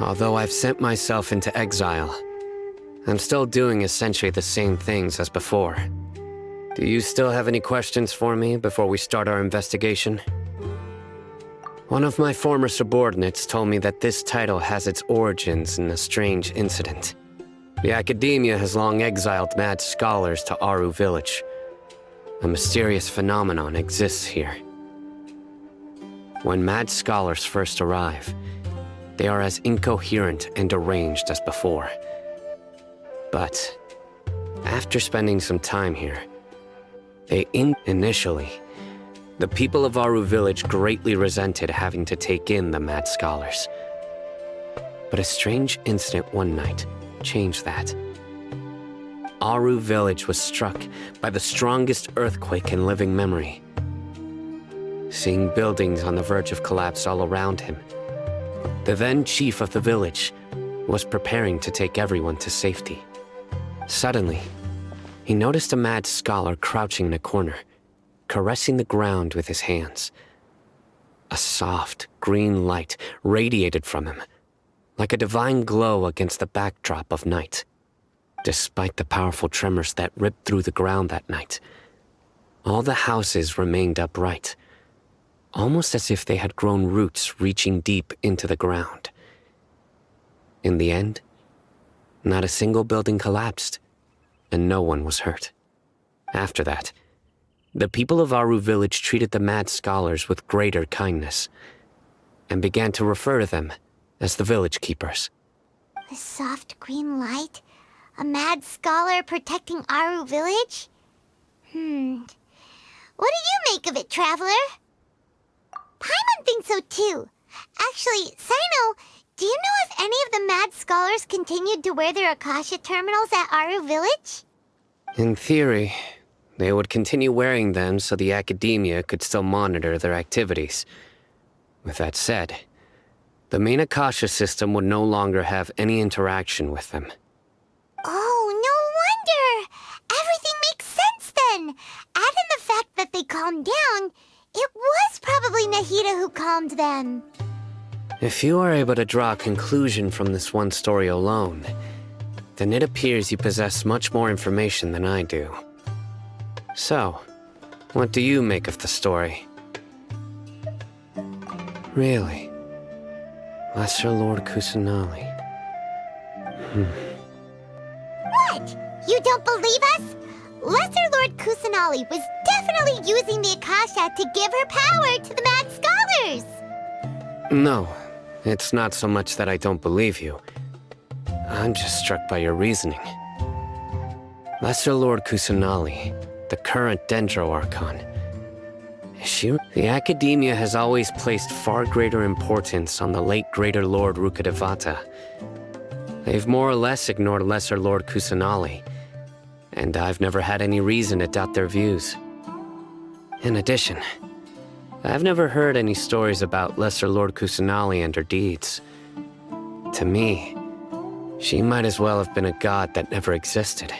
Although I've sent myself into exile, I'm still doing essentially the same things as before. Do you still have any questions for me before we start our investigation? One of my former subordinates told me that this title has its origins in a strange incident. The Academia has long exiled mad scholars to Aru Village. A mysterious phenomenon exists here. When mad scholars first arrive, they are as incoherent and deranged as before. But after spending some time here, initially, the people of Aru Village greatly resented having to take in the mad scholars. But a strange incident one night changed that. Aru Village was struck by the strongest earthquake in living memory. Seeing buildings on the verge of collapse all around him, the then chief of the village was preparing to take everyone to safety. Suddenly, he noticed a mad scholar crouching in a corner, caressing the ground with his hands. A soft, green light radiated from him, like a divine glow against the backdrop of night. Despite the powerful tremors that ripped through the ground that night, all the houses remained upright, almost as if they had grown roots reaching deep into the ground. In the end, not a single building collapsed, and no one was hurt. After that, the people of Aru Village treated the mad scholars with greater kindness, and began to refer to them as the village keepers. The soft green light? A mad scholar protecting Aru Village? What do you make of it, Traveler? Paimon thinks so too. Actually, Sino, do you know if any of the mad scholars continued to wear their Akasha terminals at Aru Village? In theory, they would continue wearing them so the Academia could still monitor their activities. With that said, the main Akasha system would no longer have any interaction with them. Oh, no wonder! Everything makes sense then! Add in the fact that they calmed down, it was probably Nahida who calmed them. If you are able to draw a conclusion from this one story alone, then it appears you possess much more information than I do. So, what do you make of the story? Really? Lesser Lord Kusanali. What? You don't believe us? Lesser Lord Kusanali was definitely using the Akasha to give her power to the mad scholars! No, it's not so much that I don't believe you. I'm just struck by your reasoning. Lesser Lord Kusanali, the current Dendro Archon. The Academia has always placed far greater importance on the late Greater Lord Rukkhadevata. They've more or less ignored Lesser Lord Kusanali, and I've never had any reason to doubt their views. In addition, I've never heard any stories about Lesser Lord Kusanali and her deeds. To me, she might as well have been a god that never existed.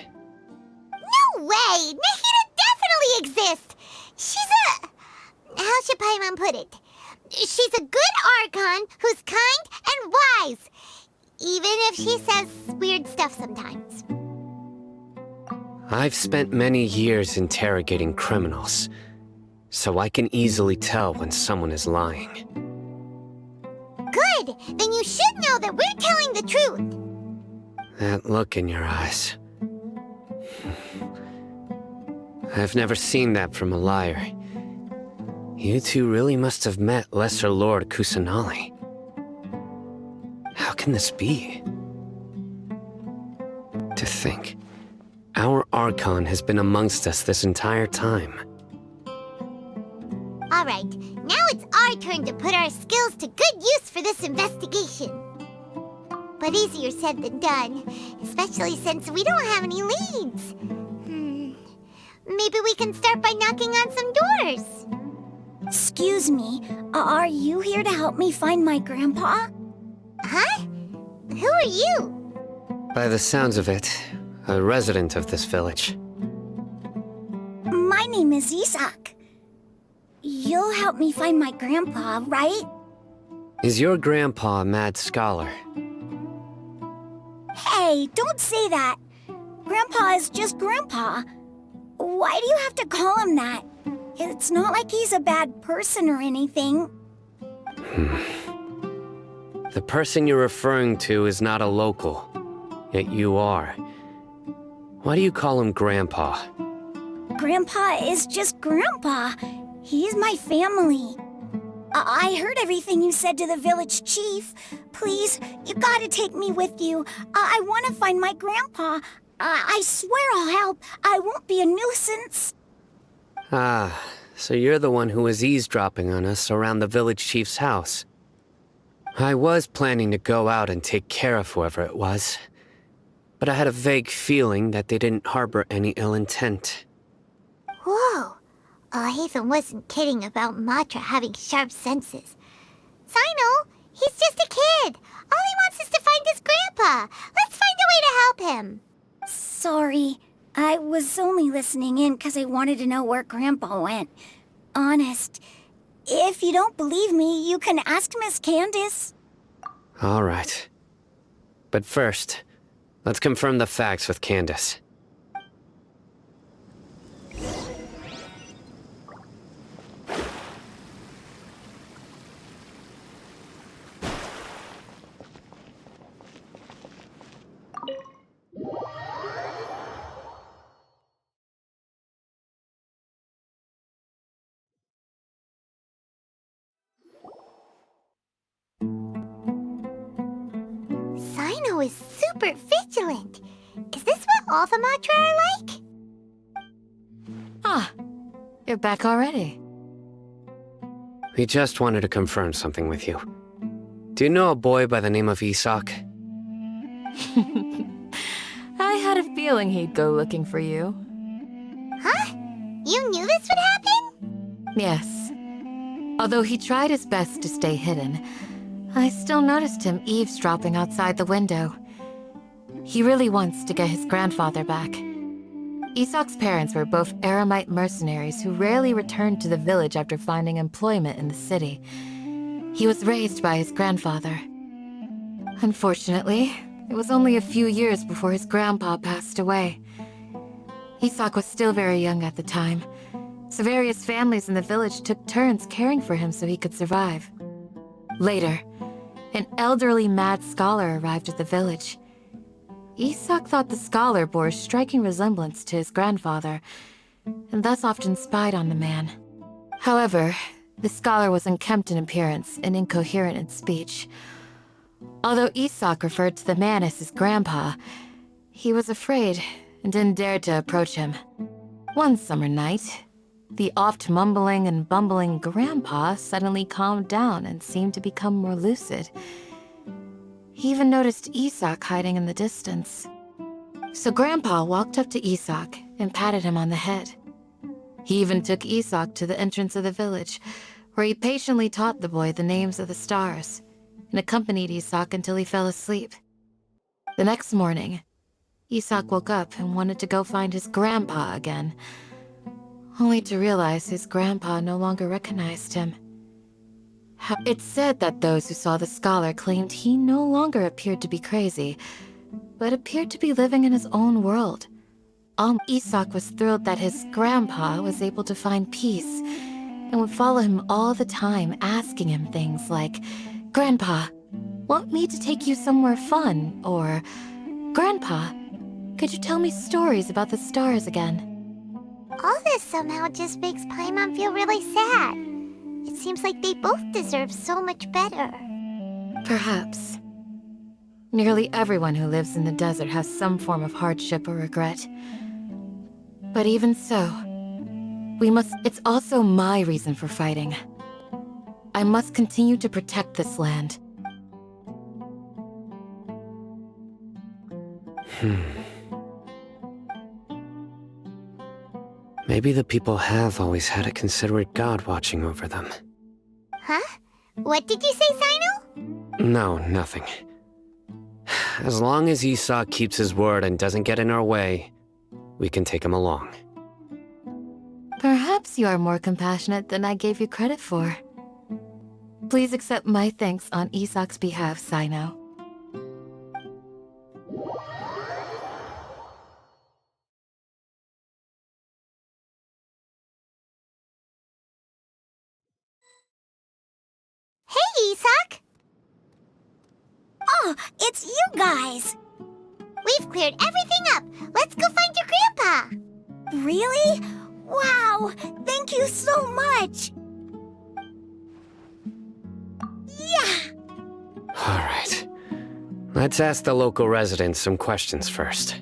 No way! Nahida definitely exists! She's a... how should Paimon put it? She's a good Archon who's kind and wise, even if she says weird stuff sometimes. I've spent many years interrogating criminals, so I can easily tell when someone is lying. Good! Then you should know that we're telling the truth! That look in your eyes. I've never seen that from a liar. You two really must have met Lesser Lord Kusanali. How can this be? To think, our Archon has been amongst us this entire time. Alright, now it's our turn to put our skills to good use for this investigation. But easier said than done, especially since we don't have any leads. Maybe we can start by knocking on some doors. Excuse me, are you here to help me find my grandpa? Huh? Who are you? By the sounds of it, a resident of this village. My name is Isak. You'll help me find my grandpa, right? Is your grandpa a mad scholar? Hey, don't say that. Grandpa is just Grandpa. Why do you have to call him that? It's not like he's a bad person or anything. The person you're referring to is not a local, yet you are. Why do you call him Grandpa? Grandpa is just Grandpa. He's my family. I heard everything you said to the village chief. Please, you gotta take me with you. I want to find my grandpa. I swear I'll help. I won't be a nuisance. Ah, so you're the one who was eavesdropping on us around the village chief's house. I was planning to go out and take care of whoever it was, but I had a vague feeling that they didn't harbor any ill intent. Whoa. Hatham wasn't kidding about Matra having sharp senses. Sino, he's just a kid. All he wants is to find his grandpa. Let's find a way to help him. Sorry. I was only listening in because I wanted to know where Grandpa went. Honest. If you don't believe me, you can ask Miss Candace. All right. But first, let's confirm the facts with Candace. Sino is super vigilant. Is this what all the Matra are like? Ah, you're back already. We just wanted to confirm something with you. Do you know a boy by the name of Isak? I had a feeling he'd go looking for you. Huh? You knew this would happen? Yes. Although he tried his best to stay hidden, I still noticed him eavesdropping outside the window. He really wants to get his grandfather back. Isak's parents were both Aramite mercenaries who rarely returned to the village after finding employment in the city. He was raised by his grandfather. Unfortunately, it was only a few years before his grandpa passed away. Isak was still very young at the time, so various families in the village took turns caring for him so he could survive. Later, an elderly mad scholar arrived at the village. Isak thought the scholar bore a striking resemblance to his grandfather, and thus often spied on the man. However, the scholar was unkempt in appearance and incoherent in speech. Although Isak referred to the man as his grandpa, he was afraid and didn't dare to approach him. One summer night, the oft mumbling and bumbling grandpa suddenly calmed down and seemed to become more lucid. He even noticed Isak hiding in the distance. So Grandpa walked up to Isak and patted him on the head. He even took Isak to the entrance of the village, where he patiently taught the boy the names of the stars and accompanied Isak until he fell asleep. The next morning, Isak woke up and wanted to go find his grandpa again, only to realize his grandpa no longer recognized him. It's said that those who saw the scholar claimed he no longer appeared to be crazy, but appeared to be living in his own world. Isak was thrilled that his grandpa was able to find peace and would follow him all the time, asking him things like, "Grandpa, want me to take you somewhere fun?" Or, "Grandpa, could you tell me stories about the stars again?" All this somehow just makes Paimon feel really sad. It seems like they both deserve so much better. Perhaps. Nearly everyone who lives in the desert has some form of hardship or regret. But even so, it's also my reason for fighting. I must continue to protect this land. Maybe the people have always had a considerate god watching over them. Huh? What did you say, Sino? No, nothing. As long as Isak keeps his word and doesn't get in our way, we can take him along. Perhaps you are more compassionate than I gave you credit for. Please accept my thanks on Isak's behalf, Sino. Oh, it's you guys! We've cleared everything up. Let's go find your grandpa. Really? Wow! Thank you so much! Yeah! All right. Let's ask the local residents some questions first.